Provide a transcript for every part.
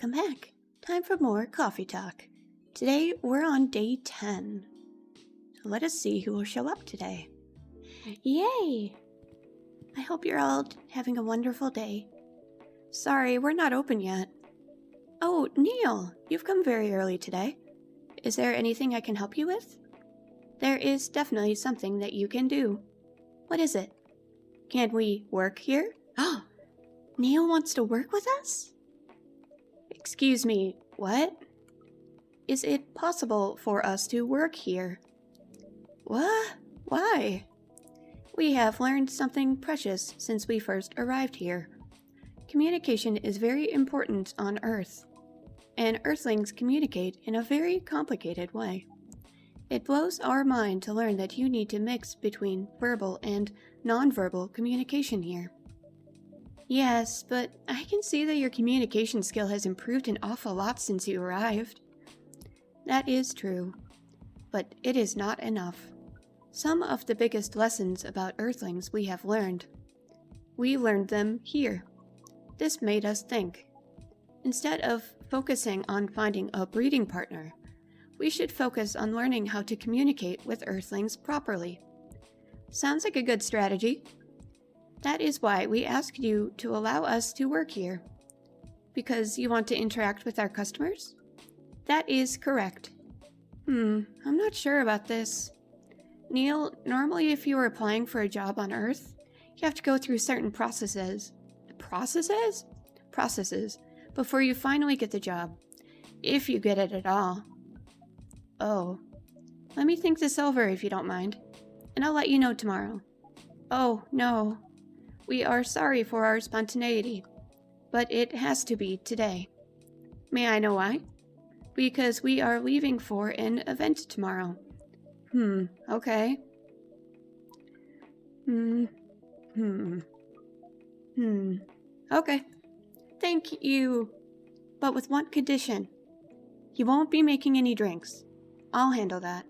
Welcome back. Time for more coffee talk. Today we're on day 10. Let us see who will show up today. Yay! I hope you're all having a wonderful day. Sorry, we're not open yet. Oh, Neil, you've come very early today. Is there anything I can help you with? There is definitely something that you can do. What is it? Can we work here? Oh, Neil wants to work with us? Excuse me, what? Is it possible for us to work here? What? Why? We have learned something precious since we first arrived here. Communication is very important on Earth, and Earthlings communicate in a very complicated way. It blows our mind to learn that you need to mix between verbal and nonverbal communication here. Yes, but I can see that your communication skill has improved an awful lot since you arrived. That is true, but it is not enough. Some of the biggest lessons about Earthlings we have learned. We learned them here. This made us think. Instead of focusing on finding a breeding partner, we should focus on learning how to communicate with Earthlings properly. Sounds like a good strategy. That is why we asked you to allow us to work here. Because you want to interact with our customers? That is correct. I'm not sure about this. Neil, normally if you are applying for a job on Earth, you have to go through certain processes. Processes, before you finally get the job. If you get it at all. Oh. Let me think this over if you don't mind. And I'll let you know tomorrow. Oh, no. We are sorry for our spontaneity, but it has to be today. May I know why? Because we are leaving for an event tomorrow. Okay. Okay. Thank you. But with one condition. You won't be making any drinks. I'll handle that.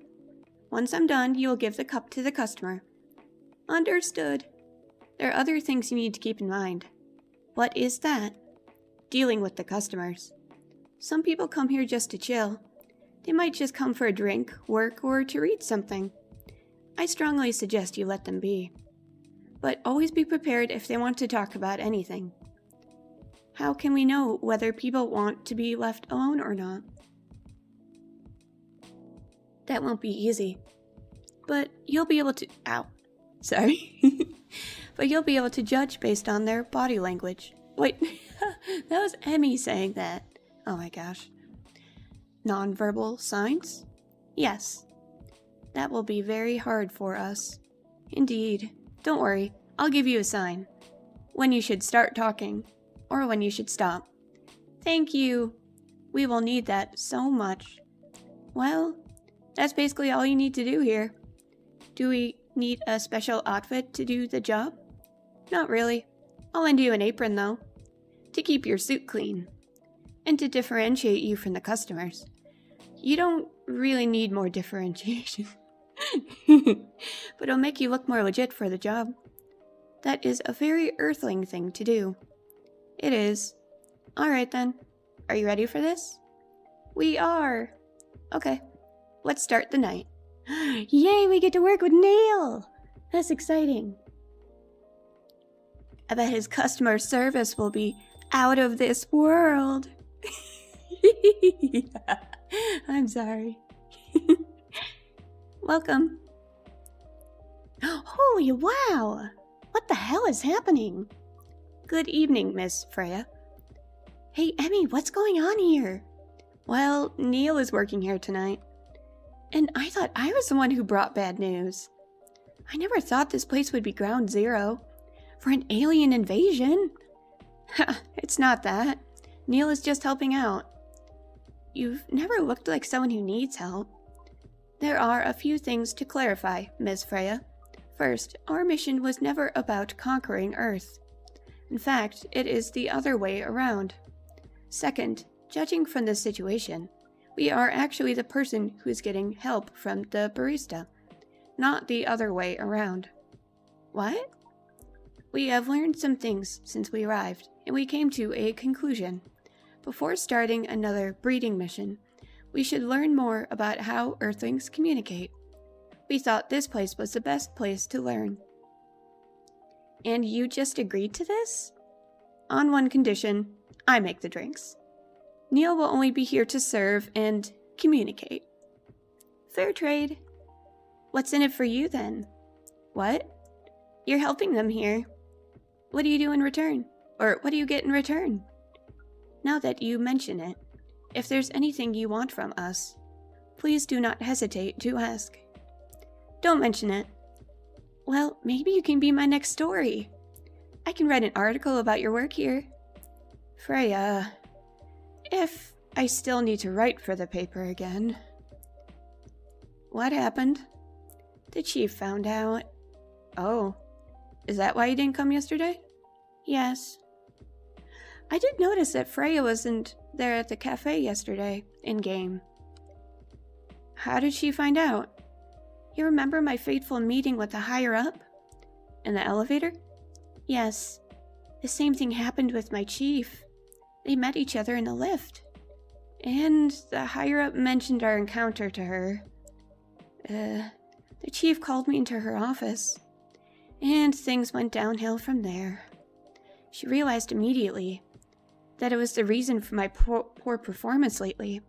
Once I'm done, you'll give the cup to the customer. Understood. There are other things you need to keep in mind. What is that? Dealing with the customers. Some people come here just to chill. They might just come for a drink, work, or to read something. I strongly suggest you let them be. But always be prepared if they want to talk about anything. How can we know whether people want to be left alone or not? That won't be easy. But you'll be able to... Ow. Sorry. But you'll be able to judge based on their body language. Wait, that was Emmy saying that. Oh my gosh. Nonverbal signs? Yes. That will be very hard for us. Indeed. Don't worry, I'll give you a sign. When you should start talking, or when you should stop. Thank you. We will need that so much. Well, that's basically all you need to do here. Do we need a special outfit to do the job? Not really. I'll lend you an apron though, to keep your suit clean, and to differentiate you from the customers. You don't really need more differentiation, but it'll make you look more legit for the job. That is a very Earthling thing to do. It is. Alright then. Are you ready for this? We are. Okay. Let's start the night. Yay, we get to work with Neil! That's exciting. I bet his customer service will be out of this world. I'm sorry. Welcome. Holy wow! What the hell is happening? Good evening, Miss Freya. Hey, Emmy, what's going on here? Well, Neil is working here tonight. And I thought I was the one who brought bad news. I never thought this place would be ground zero for an alien invasion. It's not that. Neil is just helping out. You've never looked like someone who needs help. There are a few things to clarify, Miss Freya. First, our mission was never about conquering Earth. In fact, it is the other way around. Second, judging from this situation, we are actually the person who is getting help from the barista, not the other way around. What? We have learned some things since we arrived, and we came to a conclusion. Before starting another breeding mission, we should learn more about how Earthlings communicate. We thought this place was the best place to learn. And you just agreed to this? On one condition, I make the drinks. Neil will only be here to serve and communicate. Fair trade. What's in it for you then? What? You're helping them here. What do you do in return? Or what do you get in return? Now that you mention it, if there's anything you want from us, please do not hesitate to ask. Don't mention it. Well, maybe you can be my next story. I can write an article about your work here. Freya, if I still need to write for the paper again. What happened? The chief found out. Oh, is that why you didn't come yesterday? Yes. I did notice that Freya wasn't there at the cafe yesterday, in-game. How did she find out? You remember my fateful meeting with the higher-up? In the elevator? Yes. The same thing happened with my chief. They met each other in the lift. And the higher-up mentioned our encounter to her. The chief called me into her office. And things went downhill from there. She realized immediately that it was the reason for my poor performance lately.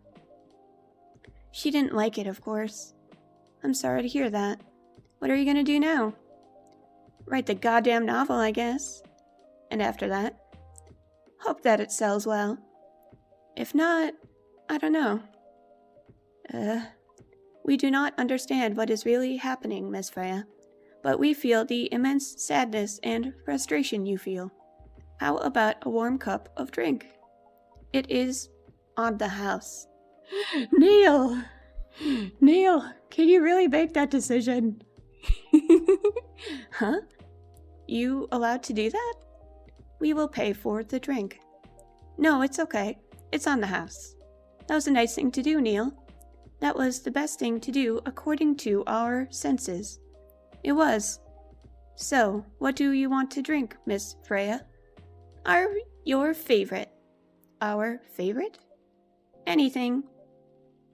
She didn't like it, of course. I'm sorry to hear that. What are you gonna do now? Write the goddamn novel, I guess. And after that, hope that it sells well. If not, I don't know. We do not understand what is really happening, Miss Freya, but we feel the immense sadness and frustration you feel. How about a warm cup of drink? It is on the house. Neil! Neil, can you really make that decision? Huh? You allowed to do that? We will pay for the drink. No, it's okay. It's on the house. That was a nice thing to do, Neil. That was the best thing to do according to our senses. It was. So, what do you want to drink, Miss Freya? Your favorite. Our favorite? Anything.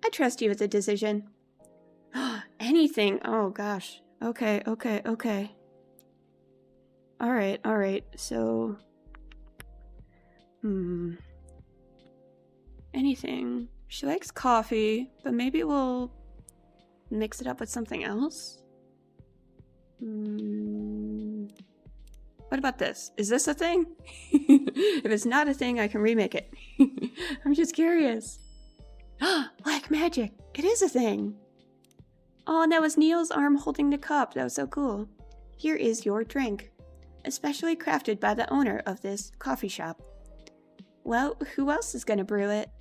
I trust you with the decision. Anything? Oh gosh. Okay. Alright, so... Anything. She likes coffee, but maybe we'll mix it up with something else? What about this? Is this a thing? If it's not a thing, I can remake it. I'm just curious. Black magic! It is a thing! Oh, and that was Neil's arm holding the cup. That was so cool. Here is your drink. Especially crafted by the owner of this coffee shop. Well, who else is gonna brew it?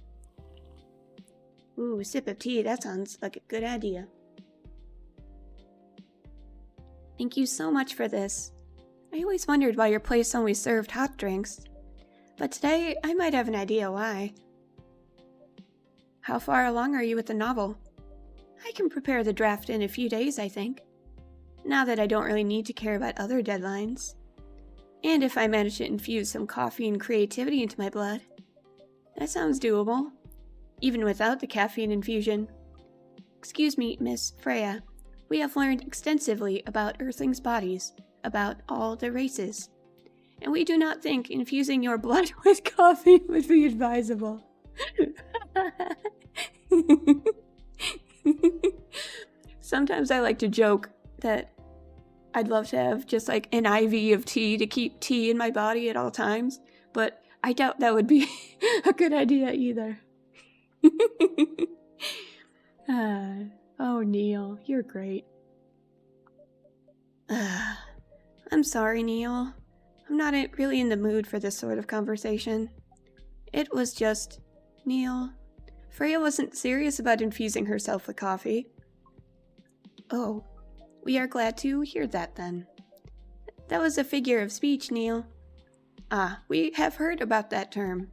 Ooh, sip of tea. That sounds like a good idea. Thank you so much for this. I always wondered why your place only served hot drinks. But today, I might have an idea why. How far along are you with the novel? I can prepare the draft in a few days, I think. Now that I don't really need to care about other deadlines. And if I manage to infuse some coffee and creativity into my blood. That sounds doable. Even without the caffeine infusion. Excuse me, Miss Freya. We have learned extensively about Earthlings' bodies, about all the races. And we do not think infusing your blood with coffee would be advisable. Sometimes I like to joke that I'd love to have just like an IV of tea to keep tea in my body at all times, but I doubt that would be a good idea either. Oh, Neil, you're great. I'm sorry, Neil. I'm not really in the mood for this sort of conversation. It was just... Neil... Freya wasn't serious about infusing herself with coffee. Oh, we are glad to hear that then. That was a figure of speech, Neil. Ah, we have heard about that term.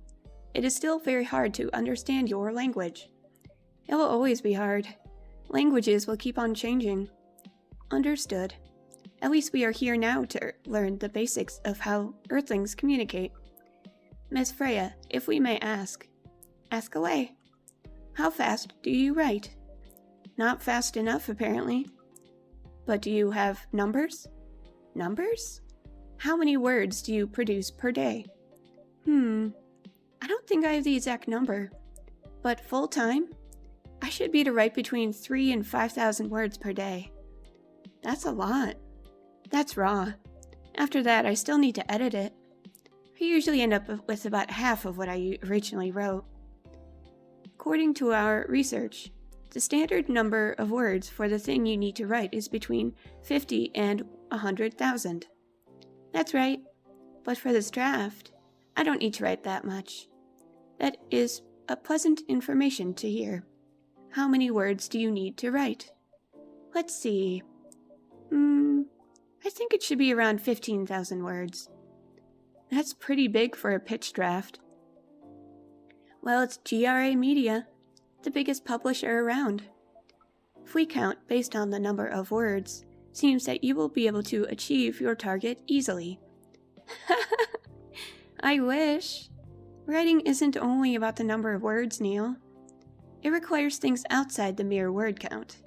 It is still very hard to understand your language. It will always be hard. Languages will keep on changing. Understood. At least we are here now to learn the basics of how Earthlings communicate. Miss Freya, if we may ask, Ask away. How fast do you write? Not fast enough, apparently. But do you have numbers? Numbers? How many words do you produce per day? I don't think I have the exact number. But full time? I should be to write between 3,000 and 5,000 words per day. That's a lot. That's raw. After that, I still need to edit it. I usually end up with about half of what I originally wrote. According to our research, the standard number of words for the thing you need to write is between 50 and 100,000. That's right. But for this draft, I don't need to write that much. That is a pleasant information to hear. How many words do you need to write? Let's see. I think it should be around 15,000 words. That's pretty big for a pitch draft. Well, it's GRA Media, the biggest publisher around. If we count based on the number of words, seems that you will be able to achieve your target easily. I wish. Writing isn't only about the number of words, Neil. It requires things outside the mere word count.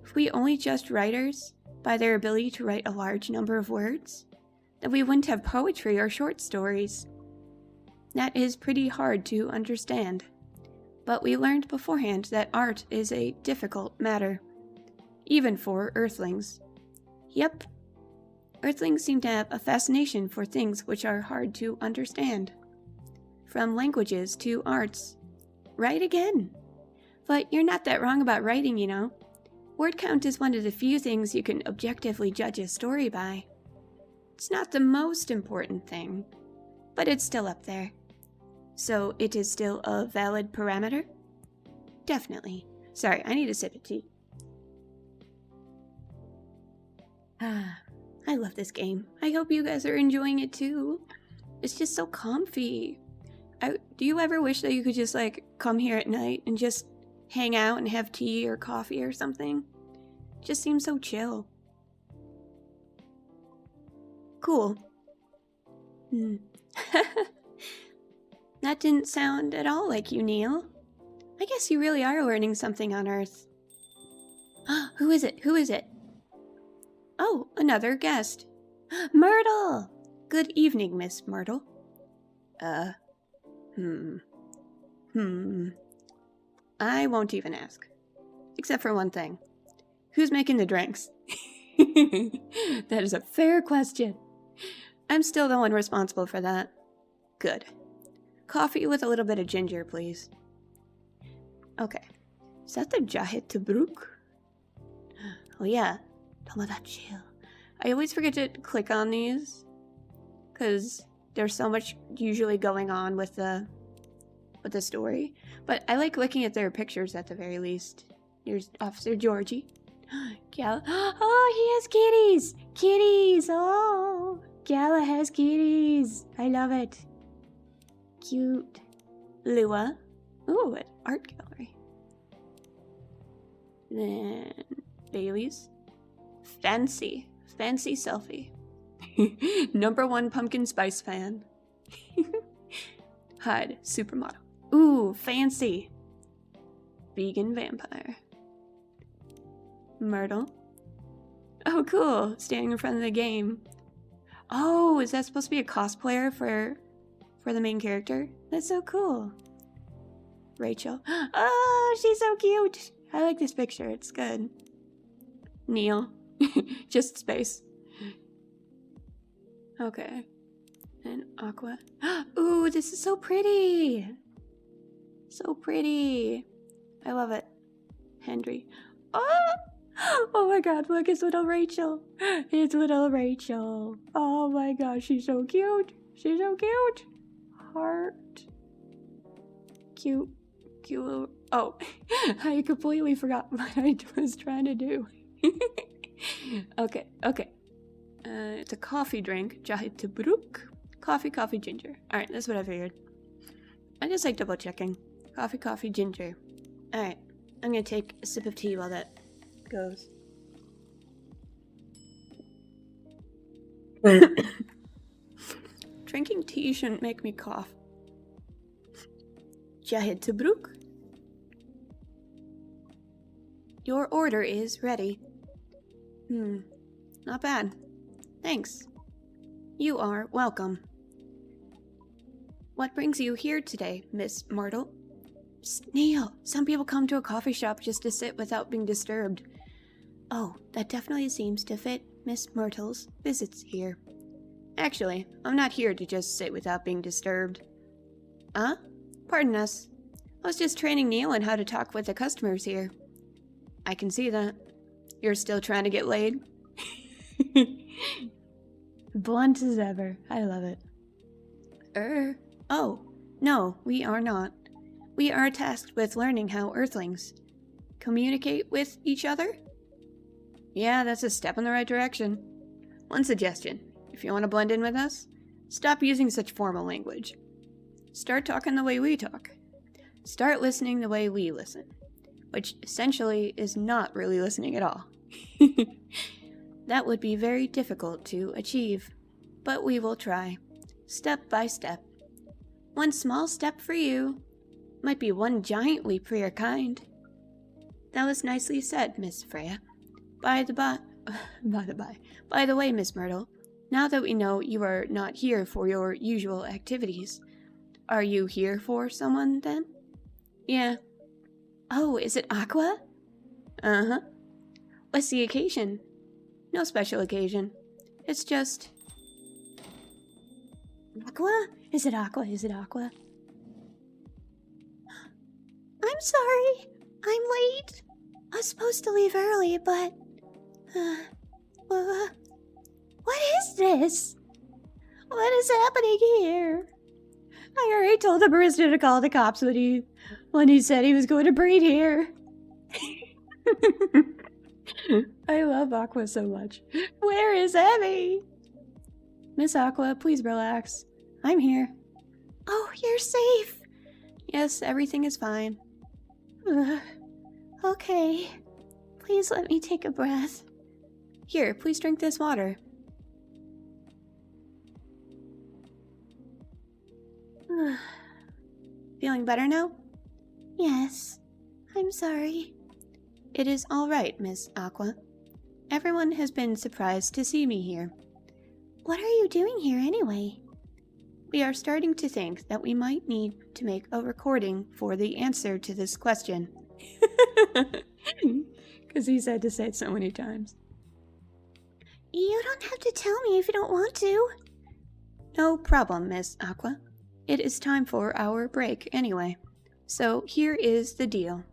If we only judged writers by their ability to write a large number of words, then we wouldn't have poetry or short stories. That is pretty hard to understand. But we learned beforehand that art is a difficult matter, even for Earthlings. Yep. Earthlings seem to have a fascination for things which are hard to understand. From languages to arts. Right again. But you're not that wrong about writing, you know. Word count is one of the few things you can objectively judge a story by. It's not the most important thing, but it's still up there. So it is still a valid parameter? Definitely. Sorry, I need a sip of tea. I love this game. I hope you guys are enjoying it too. It's just so comfy. Do you ever wish that you could just like come here at night and just hang out and have tea or coffee or something? It just seems so chill. Cool. That didn't sound at all like you, Neil. I guess you really are learning something on Earth. Who is it? Who is it? Oh, another guest. Myrtle! Good evening, Miss Myrtle. I won't even ask. Except for one thing. Who's making the drinks? That is a fair question. I'm still the one responsible for that. Good. Coffee with a little bit of ginger, please. Okay. Is that the Charat.Rouge? Oh yeah. Tomodachi. I always forget to click on these. Because there's so much usually going on with the story. But I like looking at their pictures at the very least. Here's Officer Georgie. Gala. Oh, he has kitties! Kitties! Oh! Gala has kitties! I love it. Cute. Lua. Ooh, an art gallery. Then Bailey's. Fancy. Fancy selfie. #1 pumpkin spice fan. Hyde. Supermodel. Ooh, fancy. Vegan vampire. Myrtle. Oh, cool. Standing in front of the game. Oh, is that supposed to be a cosplayer for the main character? That's so cool. Rachel. Oh, she's so cute. I like this picture. It's good. Neil. Just space. Okay. And Aqua. Ooh, this is so pretty. So pretty. I love it. Henry. Oh my god, look, it's little Rachel. It's little Rachel. Oh my gosh, she's so cute. She's so cute. Heart. Cute. Cute little... Oh, I completely forgot what I was trying to do. Okay. It's a coffee drink. Charat.Rouge. Coffee, ginger. Alright, that's what I figured. I just like double checking. Coffee, ginger. Alright, I'm gonna take a sip of tea while that goes. Drinking tea shouldn't make me cough. Charat.Rouge. Your order is ready. Not bad. Thanks. You are welcome. What brings you here today, Miss Myrtle? Neil, some people come to a coffee shop just to sit without being disturbed. Oh, that definitely seems to fit Miss Myrtle's visits here. Actually, I'm not here to just sit without being disturbed. Huh? Pardon us. I was just training Neil on how to talk with the customers here. I can see that. You're still trying to get laid? Blunt as ever. I love it. Oh, no, we are not. We are tasked with learning how Earthlings communicate with each other? Yeah, that's a step in the right direction. One suggestion. If you want to blend in with us, stop using such formal language. Start talking the way we talk. Start listening the way we listen. Which essentially is not really listening at all. That would be very difficult to achieve, but we will try, step by step. One small step for you might be one giant leap for your kind. That was nicely said, Miss Freya. By the way, Miss Myrtle, now that we know you are not here for your usual activities, are you here for someone then? Yeah. Oh, is it Aqua? Uh-huh. What's the occasion? No special occasion. It's just... Aqua? Is it Aqua? Is it Aqua? I'm sorry. I'm late. I was supposed to leave early, but... what is this? What is happening here? I already told the barista to call the cops when he said he was going to breed here. I love Aqua so much. Where is Emmy? Miss Aqua, please relax. I'm here. Oh, you're safe. Yes, everything is fine. Okay. Please let me take a breath. Here, please drink this water. Feeling better now? Yes. I'm sorry. It is all right, Miss Aqua. Everyone has been surprised to see me here. What are you doing here anyway? We are starting to think that we might need to make a recording for the answer to this question. Because he's had to say it so many times. You don't have to tell me if you don't want to. No problem, Miss Aqua. It is time for our break anyway. So here is the deal.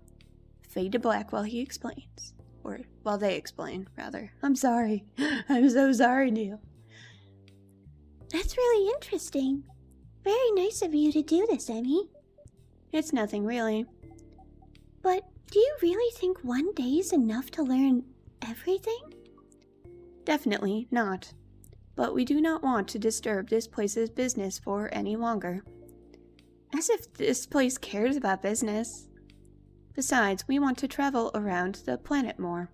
Fade to black while he explains. Or while they explain, rather. I'm sorry. I'm so sorry, Neil. That's really interesting. Very nice of you to do this, Emmy. It's nothing, really. But do you really think one day is enough to learn everything? Definitely not. But we do not want to disturb this place's business for any longer. As if this place cares about business. Besides, we want to travel around the planet more.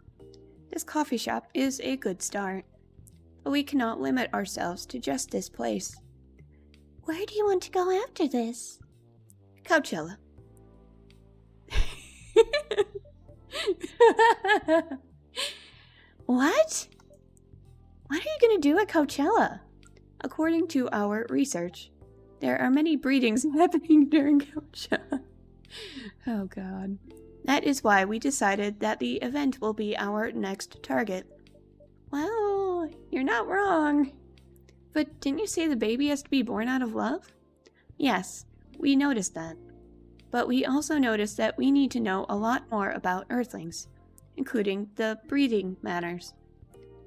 This coffee shop is a good start. But we cannot limit ourselves to just this place. Where do you want to go after this? Coachella. What? What are you going to do at Coachella? According to our research, there are many breedings happening during Coachella. Oh god. That is why we decided that the event will be our next target. Well, you're not wrong. But didn't you say the baby has to be born out of love? Yes, we noticed that. But we also noticed that we need to know a lot more about Earthlings, including the breeding matters.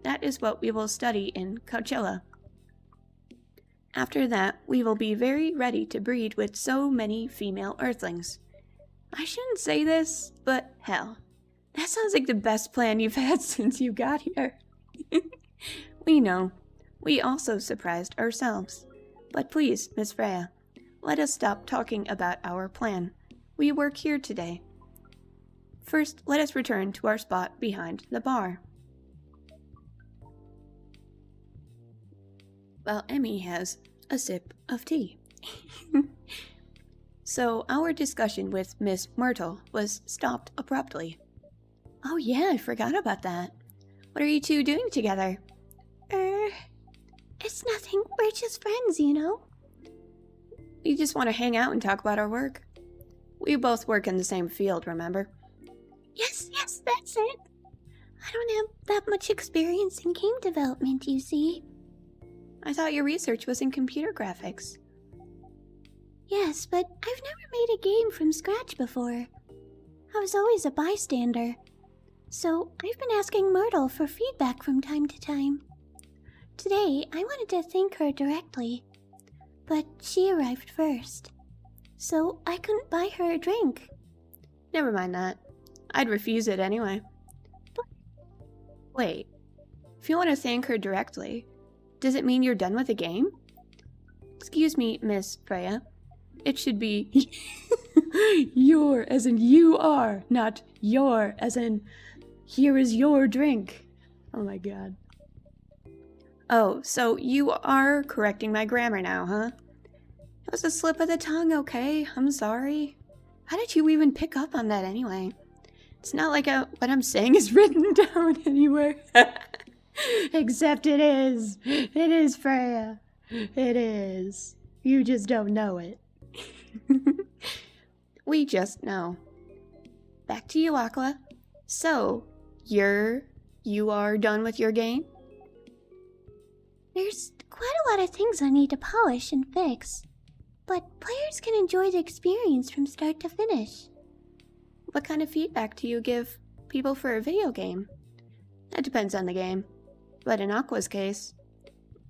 That is what we will study in Coachella. After that, we will be very ready to breed with so many female Earthlings. I shouldn't say this, but hell, that sounds like the best plan you've had since you got here. We know. We also surprised ourselves. But please, Miss Freya, let us stop talking about our plan. We work here today. First, let us return to our spot behind the bar. While Emmy has a sip of tea. So our discussion with Miss Myrtle was stopped abruptly. Oh yeah, I forgot about that. What are you two doing together? It's nothing. We're just friends, you know? We just want to hang out and talk about our work. We both work in the same field, remember? Yes, that's it. I don't have that much experience in game development, you see. I thought your research was in computer graphics. Yes, but I've never made a game from scratch before. I was always a bystander. So I've been asking Myrtle for feedback from time to time. Today, I wanted to thank her directly, but she arrived first. So I couldn't buy her a drink. Never mind that. I'd refuse it anyway. But wait, if you want to thank her directly, does it mean you're done with the game? Excuse me, Miss Freya. It should be your as in you are, not your as in here is your drink. Oh my god. Oh, so you are correcting my grammar now, huh? It was a slip of the tongue, okay? I'm sorry. How did you even pick up on that anyway? It's not like what I'm saying is written down anywhere. Except it is. It is, Freya. It is. You just don't know it. We just know. Back to you, Aqua. So, you are done with your game? There's quite a lot of things I need to polish and fix, but players can enjoy the experience from start to finish. What kind of feedback do you give people for a video game? That depends on the game, but in Aqua's case,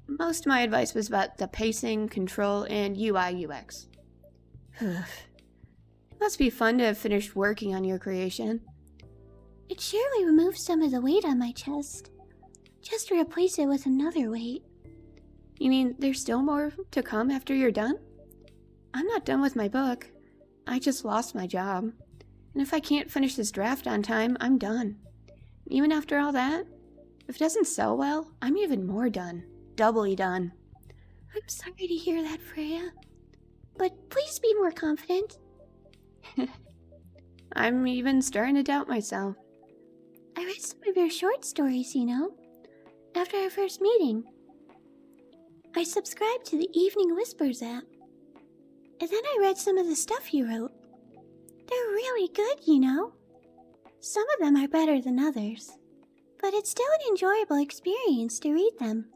most of my advice was about the pacing, control, and UI UX. It must be fun to have finished working on your creation. It surely removes some of the weight on my chest. Just to replace it with another weight. You mean there's still more to come after you're done? I'm not done with my book. I just lost my job. And if I can't finish this draft on time, I'm done. Even after all that, if it doesn't sell well, I'm even more done. Doubly done. I'm sorry to hear that, Freya. But please be more confident. I'm even starting to doubt myself. I read some of your short stories, you know, after our first meeting. I subscribed to the Evening Whispers app. And then I read some of the stuff you wrote. They're really good, you know. Some of them are better than others, but it's still an enjoyable experience to read them.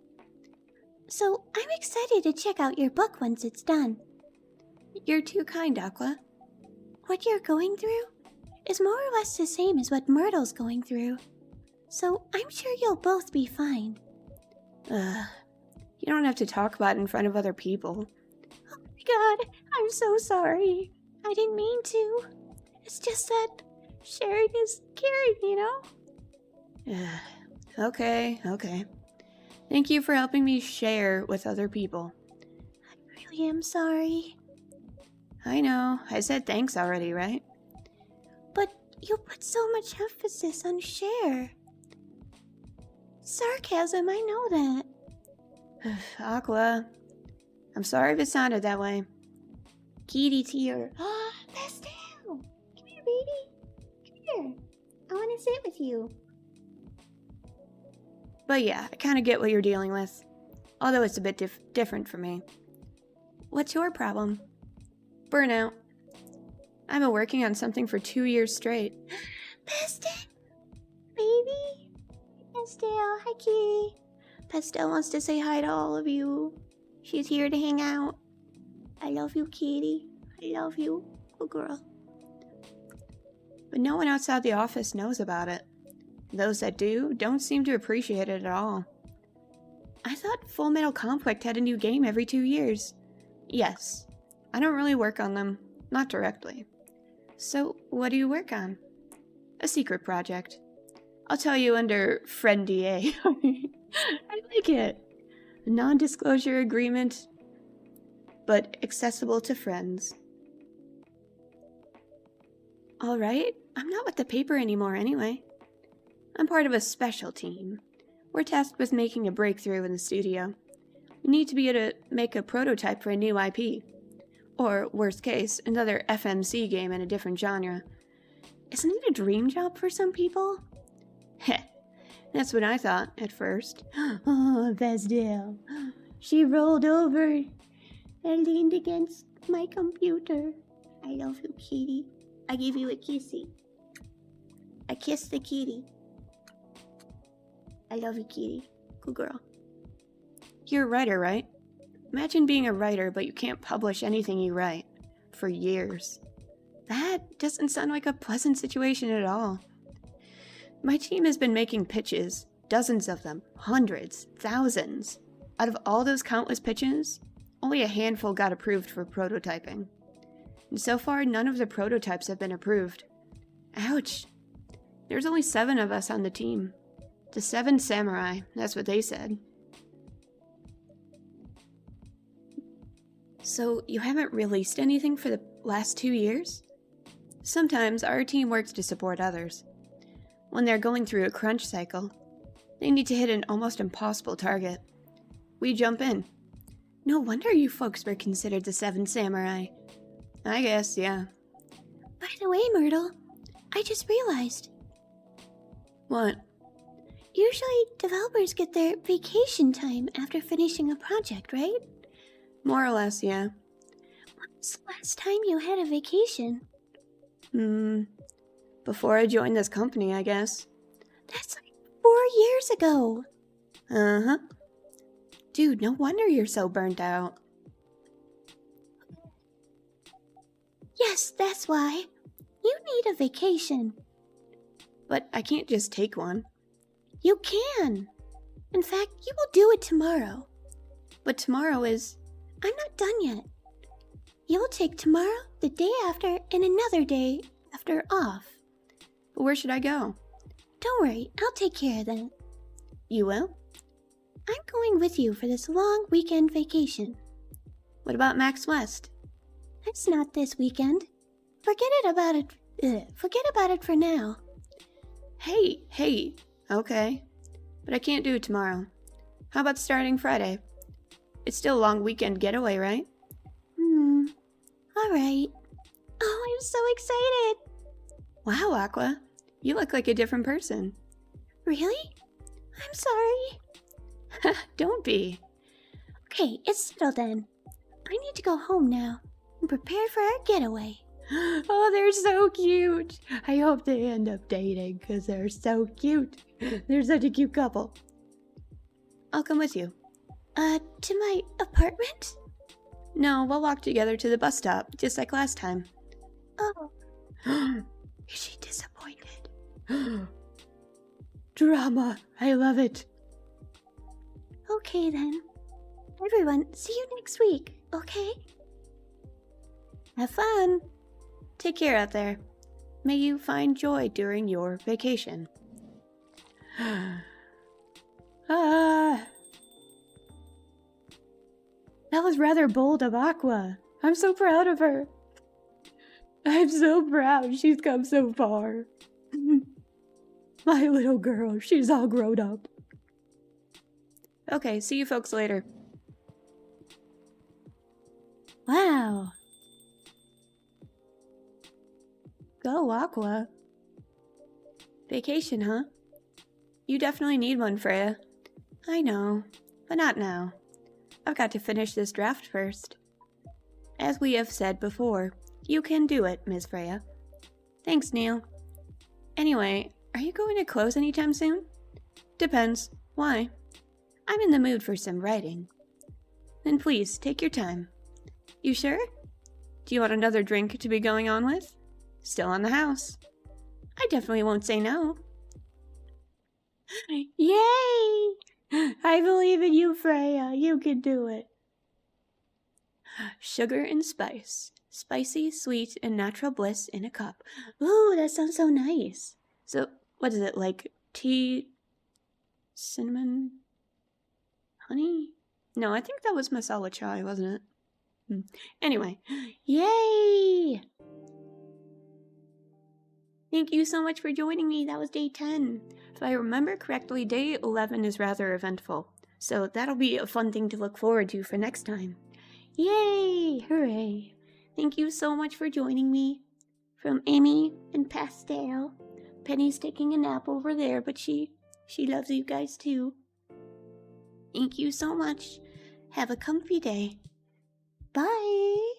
So I'm excited to check out your book once it's done. You're too kind, Aqua. What you're going through is more or less the same as what Myrtle's going through. So I'm sure you'll both be fine. You don't have to talk about it in front of other people. Oh my god, I'm so sorry. I didn't mean to. It's just that sharing is caring, you know? Okay. Thank you for helping me share with other people. I really am sorry. I know, I said thanks already, right? But you put so much emphasis on share. Sarcasm, I know that. Aqua, I'm sorry if it sounded that way. Kitty tear. Pastel! Come here, baby. Come here. I want to sit with you. But yeah, I kind of get what you're dealing with. Although it's a bit different for me. What's your problem? Burnout. I've been working on something for 2 years straight. Pastel! Baby! Pastel, hi kitty. Pastel wants to say hi to all of you. She's here to hang out. I love you, kitty. I love you, good girl. But no one outside the office knows about it. Those that do don't seem to appreciate it at all. I thought Full Metal Conflict had a new game every 2 years. Yes. I don't really work on them. Not directly. So, what do you work on? A secret project. I'll tell you under Friend DA. I like it. A non-disclosure agreement, but accessible to friends. Alright, I'm not with the paper anymore anyway. I'm part of a special team. We're tasked with making a breakthrough in the studio. We need to be able to make a prototype for a new IP. Or, worst case, another FMC game in a different genre. Isn't it a dream job for some people? Heh, that's what I thought at first. Oh, Vesdale. She rolled over and leaned against my computer. I love you, kitty. I give you a kissy. I kissed the kitty. I love you, kitty. Good girl. You're a writer, right? Imagine being a writer, but you can't publish anything you write. For years. That doesn't sound like a pleasant situation at all. My team has been making pitches. Dozens of them. Hundreds. Thousands. Out of all those countless pitches, only a handful got approved for prototyping. And so far, none of the prototypes have been approved. Ouch. There's only 7 of us on the team. The 7 samurai, that's what they said. So, you haven't released anything for the last 2 years? Sometimes our team works to support others. When they're going through a crunch cycle, they need to hit an almost impossible target. We jump in. No wonder you folks were considered the 7 samurai. I guess, yeah. By the way, Myrtle, I just realized. What? Usually, developers get their vacation time after finishing a project, right? More or less, yeah. When's the last time you had a vacation? Before I joined this company, I guess. That's like 4 years ago. Uh-huh. Dude, no wonder you're so burnt out. Yes, that's why. You need a vacation. But I can't just take one. You can. In fact, you will do it tomorrow. But tomorrow is... I'm not done yet. You'll take tomorrow, the day after, and another day after off. But where should I go? Don't worry, I'll take care of that. You will? I'm going with you for this long weekend vacation. What about Max West? That's not this weekend. Forget about it for now. Hey, okay. But I can't do it tomorrow. How about starting Friday? It's still a long weekend getaway, right? Alright. Oh, I'm so excited! Wow, Aqua. You look like a different person. Really? I'm sorry. Don't be. Okay, it's settled then. I need to go home now and prepare for our getaway. Oh, they're so cute. I hope they end up dating because they're so cute. They're such a cute couple. I'll come with you. To my apartment? No, we'll walk together to the bus stop, just like last time. Oh. Is she disappointed? Drama. I love it. Okay then. Everyone, see you next week, okay? Have fun. Take care out there. May you find joy during your vacation. That was rather bold of Aqua. I'm so proud of her. I'm so proud she's come so far. My little girl, she's all grown up. Okay, see you folks later. Wow. Go, Aqua. Vacation, huh? You definitely need one, Freya. I know, but not now. I've got to finish this draft first. As we have said before, you can do it, Miss Freya. Thanks, Neil. Anyway, are you going to close anytime soon? Depends. Why? I'm in the mood for some writing. Then please, take your time. You sure? Do you want another drink to be going on with? Still on the house. I definitely won't say no. Yay! I believe in you, Freya. You can do it. Sugar and spice. Spicy, sweet, and natural bliss in a cup. Ooh, that sounds so nice. So, what is it, like tea, cinnamon, honey? No, I think that was masala chai, wasn't it? Anyway, yay! Thank you so much for joining me. That was day 10. If I remember correctly, day 11 is rather eventful. So that'll be a fun thing to look forward to for next time. Yay! Hooray! Thank you so much for joining me. From Amy and Pastel. Penny's taking a nap over there, but she loves you guys too. Thank you so much. Have a comfy day. Bye.